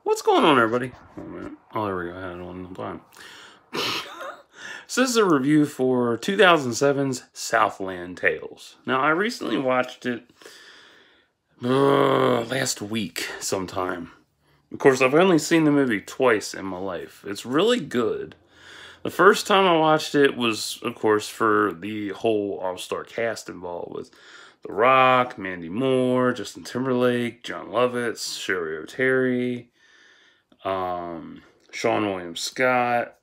What's going on, everybody? Oh, man. Oh, there we go. I had it on the time. So this is a review for 2007's Southland Tales. Now, I recently watched it last week sometime. Of course, I've only seen the movie twice in my life. It's really good. The first time I watched it was, of course, for the whole all-star cast involved with The Rock, Mandy Moore, Justin Timberlake, John Lovitz, Sherry O'Terry, Sean William Scott,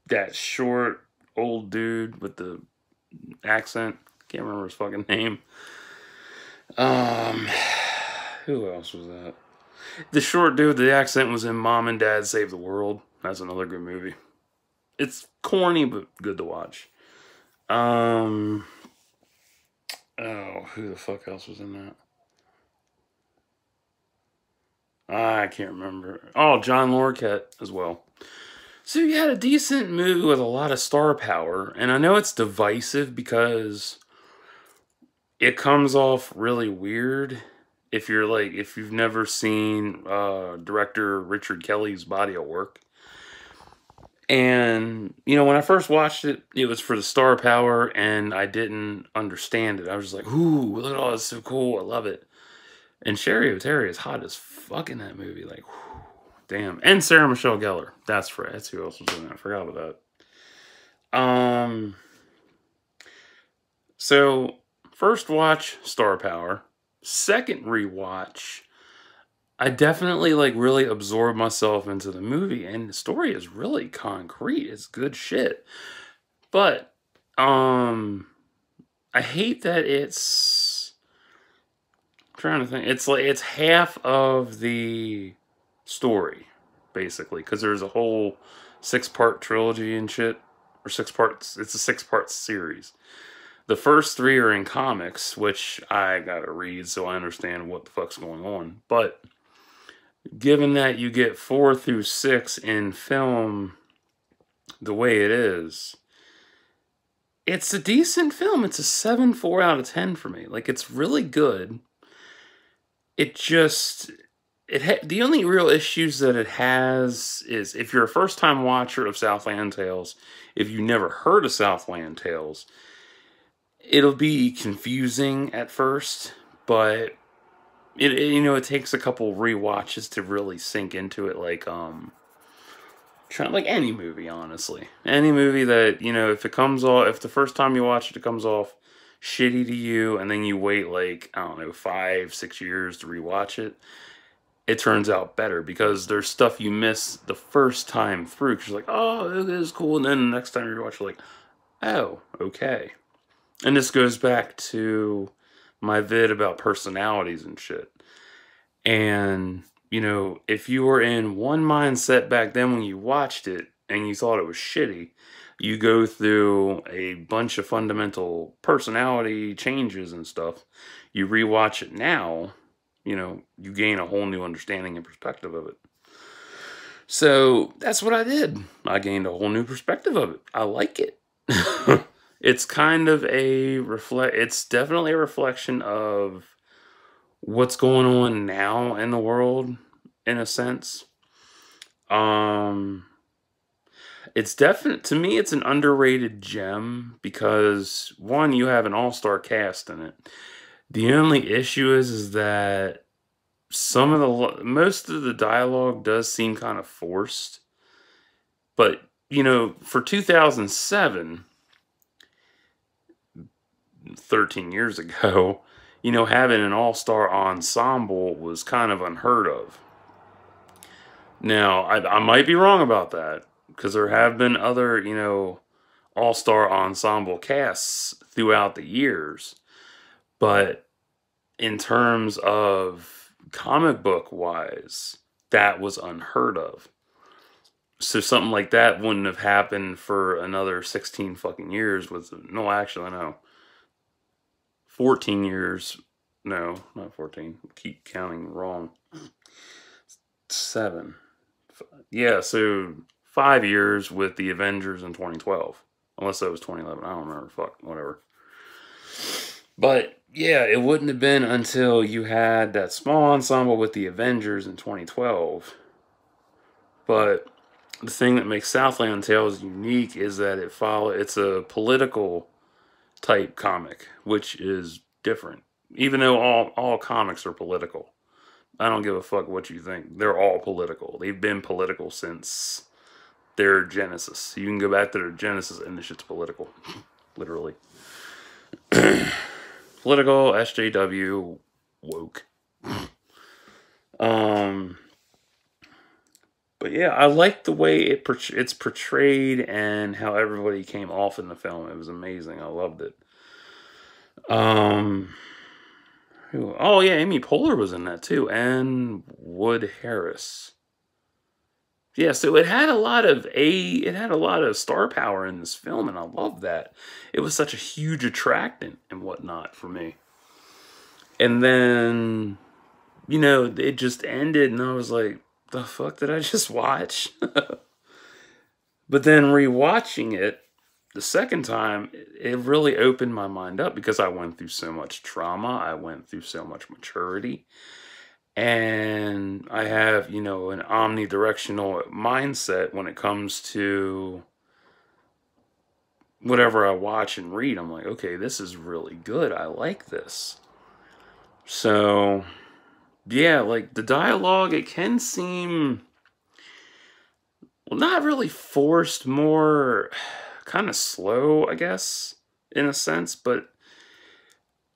that short old dude with the accent. Can't remember his fucking name. Who else was that? The short dude, the accent was in Mom and Dad Save the World. That's another good movie. It's corny, but good to watch. Oh, who the fuck else was in that? I can't remember. Oh, John Larroquette as well. So you had a decent movie with a lot of star power, and I know it's divisive because it comes off really weird if you've never seen director Richard Kelly's body of work. And, when I first watched it, it was for the star power, and I didn't understand it. I was just like, ooh, look at all this, so cool, I love it. And Sherry O'Terry is hot as fuck in that movie, like, whew, damn. And Sarah Michelle Gellar, that's who else was in it, I forgot about that. So, first watch, star power. Second rewatch, I definitely really absorb myself into the movie, and the story is really concrete. It's good shit. But I hate that it's, I'm trying to think. It's half of the story basically, because there's a whole 6-part trilogy and shit, or 6 parts. It's a 6-part series. The first 3 are in comics, which I gotta read so I understand what the fuck's going on. But given that you get 4 through 6 in film the way it is, it's a decent film. It's a 7.4 out of 10 for me. Like, it's really good. It just, the only real issues that it has is if you're a first-time watcher of Southland Tales, if you never heard of Southland Tales, it'll be confusing at first, but it takes a couple rewatches to really sink into it. Like any movie, honestly, any movie that if it comes off, if the first time you watch it comes off shitty to you, and then you wait I don't know 5-6 years to rewatch it, it turns out better because there's stuff you miss the first time through because you're like, oh, this is cool, and then the next time you watch, you're like, oh, okay. And this goes back to my vid about personalities and shit. And, if you were in one mindset back then when you watched it and you thought it was shitty, you go through a bunch of fundamental personality changes and stuff. You rewatch it now, you gain a whole new understanding and perspective of it. So that's what I did. I gained a whole new perspective of it. I like it. It's kind of it's definitely a reflection of what's going on now in the world, in a sense. It's to me, it's an underrated gem because, one, you have an all-star cast in it. The only issue is that most of the dialogue does seem kind of forced. But, for 2007, 13 years ago, having an all-star ensemble was kind of unheard of. Now, I might be wrong about that, because there have been other, all-star ensemble casts throughout the years. But in terms of comic book-wise, that was unheard of. So something like that wouldn't have happened for another 16 fucking years. No, actually, no. 14 years. No, not 14. Keep counting wrong. 7. Yeah, so 5 years with the Avengers in 2012. Unless that was 2011. I don't remember. Fuck, whatever. But yeah, it wouldn't have been until you had that small ensemble with the Avengers in 2012. But the thing that makes Southland Tales unique is that it's a political type comic, which is different. Even though all comics are political. I don't give a fuck what you think. They're all political. They've been political since their genesis. You can go back to their genesis and this shit's political. Literally. Political, SJW, woke. Um, but yeah, I like the way it's portrayed and how everybody came off in the film. It was amazing. I loved it. Um, oh yeah, Amy Poehler was in that too, and Wood Harris. Yeah, so it had a lot of star power in this film, and I love that. It was such a huge attractant and whatnot for me. And then, it just ended, and I was like, the fuck did I just watch? But then rewatching it the second time, it really opened my mind up because I went through so much trauma. I went through so much maturity. And I have, an omnidirectional mindset when it comes to whatever I watch and read. I'm like, okay, this is really good. I like this. So, yeah, like the dialogue, it can seem, well, not really forced, more kind of slow, I guess, in a sense, but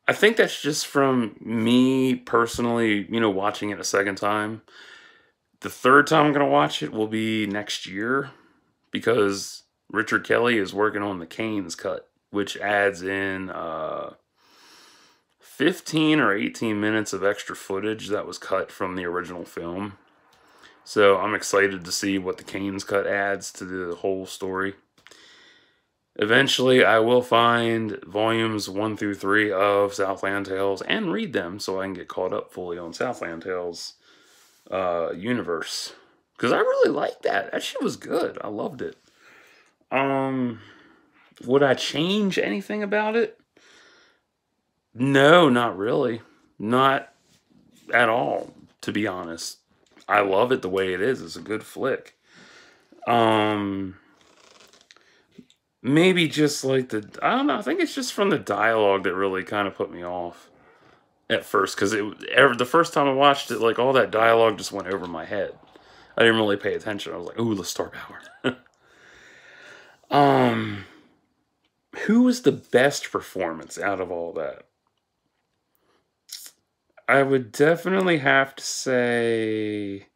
I think that's just from me personally, watching it a second time. The third time I'm going to watch it will be next year because Richard Kelly is working on the Kane's cut, which adds in 15 or 18 minutes of extra footage that was cut from the original film. So I'm excited to see what the Kane's cut adds to the whole story. Eventually, I will find volumes 1 through 3 of Southland Tales and read them so I can get caught up fully on Southland Tales universe. Because I really liked that. That shit was good. I loved it. Would I change anything about it? No, not really. Not at all, to be honest. I love it the way it is. It's a good flick. Maybe just like I don't know, I think it's just from the dialogue that really kind of put me off at first. Because the first time I watched it, like all that dialogue just went over my head. I didn't really pay attention. I was like, ooh, the star power. Who was the best performance out of all that? I would definitely have to say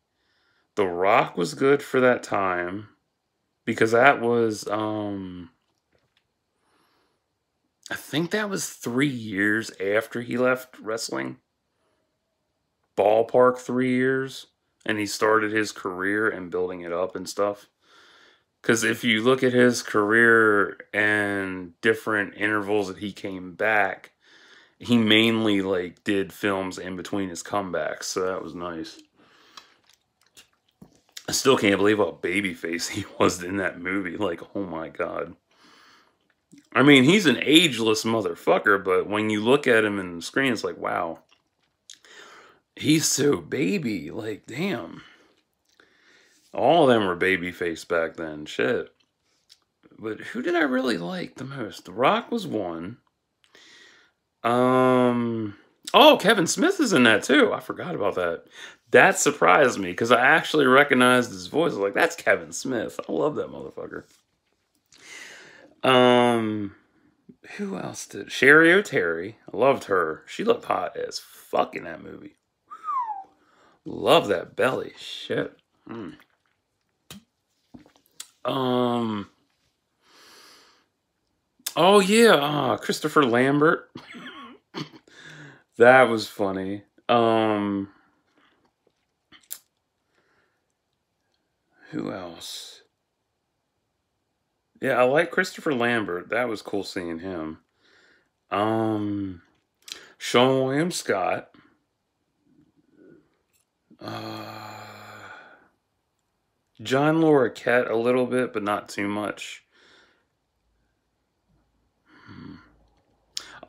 The Rock was good for that time. Because that was, I think that was 3 years after he left wrestling. Ballpark 3 years. And he started his career and building it up and stuff. Because if you look at his career and different intervals that he came back, he mainly like did films in between his comebacks. So that was nice. I still can't believe how babyface he was in that movie. Like, oh my god. I mean, he's an ageless motherfucker, but when you look at him in the screen, it's like, wow. He's so baby. Like, damn. All of them were babyface back then. Shit. But who did I really like the most? The Rock was one. Oh, Kevin Smith is in that too. I forgot about that. That surprised me because I actually recognized his voice. I was like, that's Kevin Smith. I love that motherfucker. Who else did? Sherry O'Terry. I loved her. She looked hot as fuck in that movie. Love that belly. Shit. Oh yeah, Christopher Lambert. That was funny. Who else? Yeah, I like Christopher Lambert. That was cool seeing him. Sean William Scott. John Larroquette a little bit, but not too much.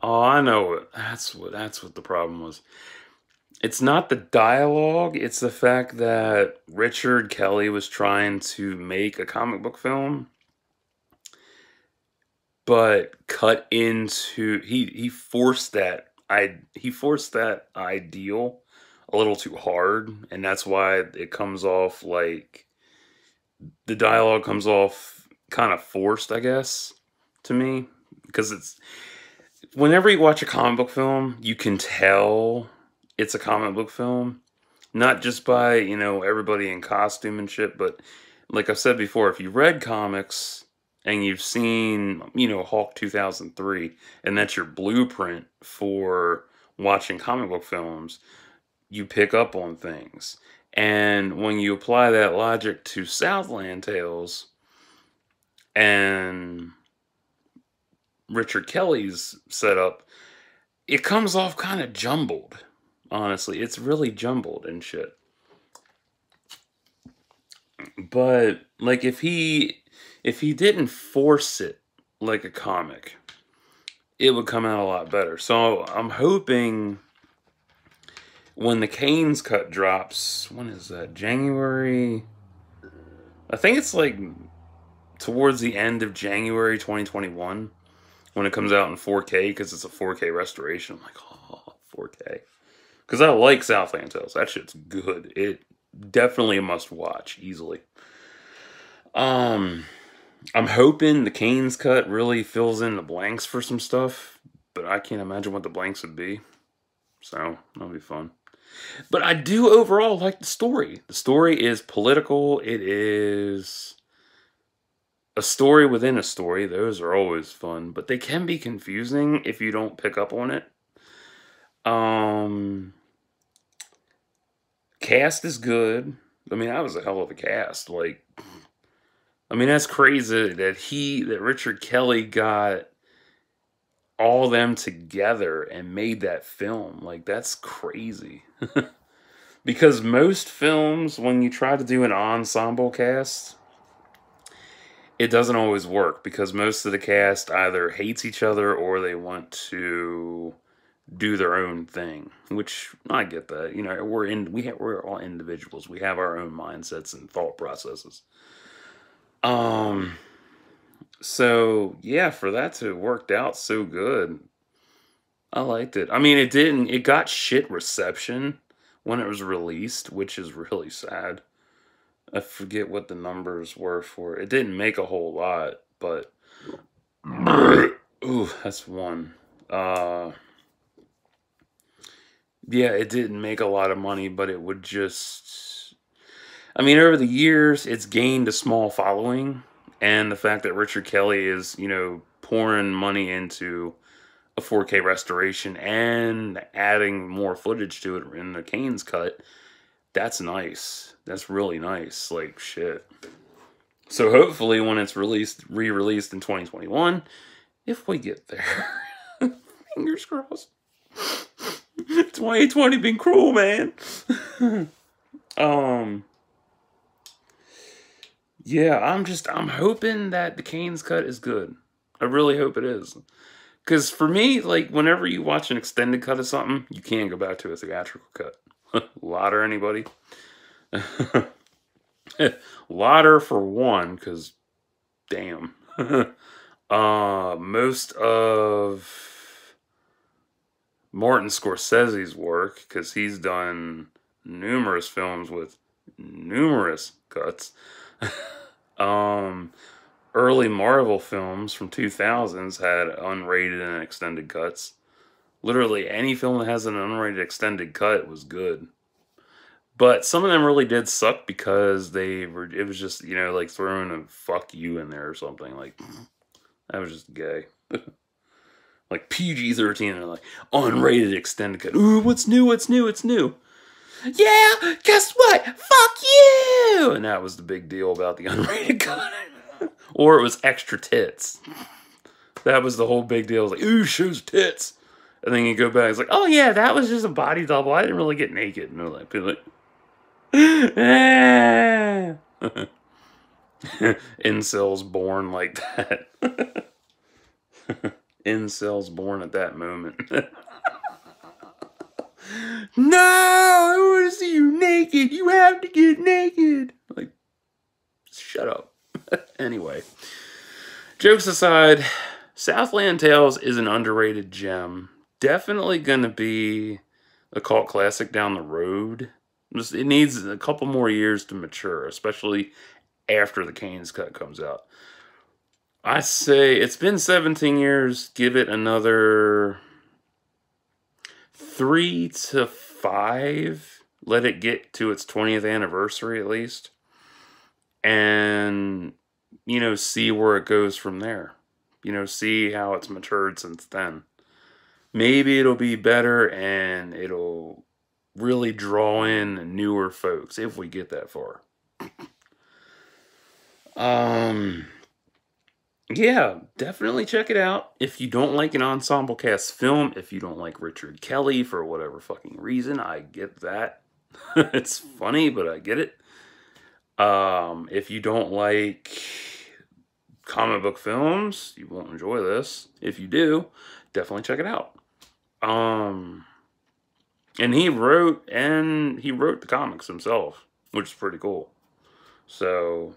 Oh, I know it. That's what the problem was. It's not the dialogue, it's the fact that Richard Kelly was trying to make a comic book film, but cut into he forced that ideal a little too hard, and that's why it comes off like the dialogue comes off kind of forced, I guess, to me, because it's whenever you watch a comic book film, you can tell it's a comic book film, not just by, everybody in costume and shit, but like I've said before, if you read comics and you've seen, Hulk 2003, and that's your blueprint for watching comic book films, you pick up on things. And when you apply that logic to Southland Tales and Richard Kelly's setup, it comes off kind of jumbled. Honestly, it's really jumbled and shit. But like if he didn't force it like a comic, it would come out a lot better. So I'm hoping when the Kane's cut drops, when is that? January? I think it's like towards the end of January 2021 when it comes out in 4K, because it's a 4K restoration. I'm like, oh, 4K. Because I like Southland Tales. That shit's good. It definitely a must watch, easily. I'm hoping the Kane's cut really fills in the blanks for some stuff, but I can't imagine what the blanks would be. So, that'll be fun. But I do overall like the story. The story is political. It is a story within a story. Those are always fun, but they can be confusing if you don't pick up on it. Cast is good. I mean, that was a hell of a cast. Like, I mean, that's crazy that Richard Kelly got all them together and made that film. Like, that's crazy. Because most films, when you try to do an ensemble cast, it doesn't always work, because most of the cast either hates each other or they want to do their own thing, which I get that. We're all individuals. We have our own mindsets and thought processes. So yeah, for that to have worked out so good, I liked it. I mean, it got shit reception when it was released, which is really sad. I forget what the numbers were for it. It didn't make a whole lot, but ooh, that's one. Yeah, it didn't make a lot of money, but it would just... I mean, over the years, it's gained a small following, and the fact that Richard Kelly is, pouring money into a 4K restoration and adding more footage to it in the Kane's cut, that's nice. That's really nice. Like, shit. So hopefully when it's re-released in 2021, if we get there, fingers crossed. 2020 been cruel, man. Yeah, I'm hoping that the Kane's cut is good. I really hope it is. Because for me, like, whenever you watch an extended cut of something, you can't go back to a theatrical cut. Lauder, anybody? Lauder for one, because damn. Most of Martin Scorsese's work, because he's done numerous films with numerous cuts. Early Marvel films from 2000s had unrated and extended cuts. Literally any film that has an unrated extended cut was good. But some of them really did suck because it was just, like throwing a fuck you in there or something. Like, that was just gay. Like PG-13, and like, unrated extended cut. Ooh, what's new, what's new, it's new. Yeah, guess what? Fuck you! And that was the big deal about the unrated cut. Or it was extra tits. That was the whole big deal. It was like, ooh, shows tits. And then you go back, it's like, oh yeah, that was just a body double. I didn't really get naked. And they're like, incels born like that. incels born at that moment. No, I want to see you naked. You have to get naked. Like, shut up. Anyway, jokes aside, Southland Tales is an underrated gem. Definitely going to be a cult classic down the road. It needs a couple more years to mature, especially after the Kane's Cut comes out. I say it's been 17 years. Give it another 3 to 5. Let it get to its 20th anniversary at least. And, you know, see where it goes from there. You know, see how it's matured since then. Maybe it'll be better and it'll really draw in newer folks if we get that far. Yeah, definitely check it out. If you don't like an ensemble cast film, if you don't like Richard Kelly for whatever fucking reason, I get that. It's funny, but I get it. If you don't like comic book films, you won't enjoy this. If you do, definitely check it out. And he wrote the comics himself, which is pretty cool. So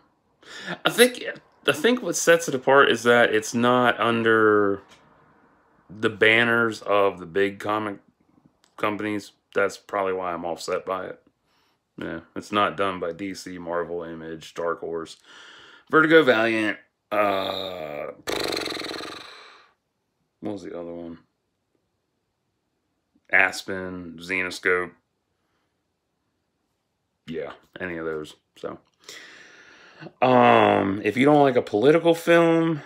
I think what sets it apart is that it's not under the banners of the big comic companies. That's probably why I'm offset by it. Yeah, it's not done by DC, Marvel, Image, Dark Horse, Vertigo, Valiant. What was the other one? Aspen, Xenoscope. Yeah, any of those. So, if you don't like a political film,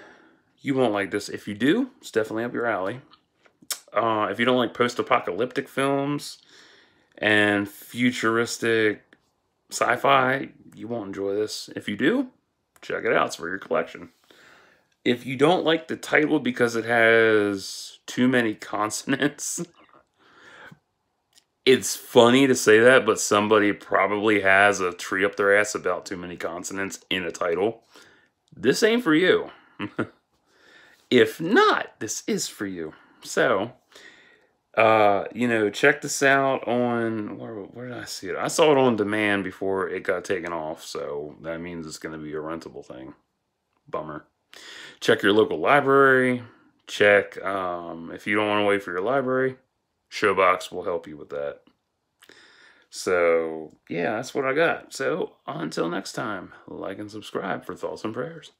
you won't like this. If you do, it's definitely up your alley. If you don't like post-apocalyptic films and futuristic sci-fi, you won't enjoy this. If you do, check it out. It's for your collection. If you don't like the title because it has too many consonants, it's funny to say that, but somebody probably has a tree up their ass about too many consonants in a title. This ain't for you. If not, this is for you. So, you know, check this out on, where did I see it? I saw it on demand before it got taken off, so that means it's going to be a rentable thing. Bummer. Check your local library. Check, if you don't want to wait for your library, Showbox will help you with that. So, yeah, that's what I got. So, until next time, like and subscribe for thoughts and prayers.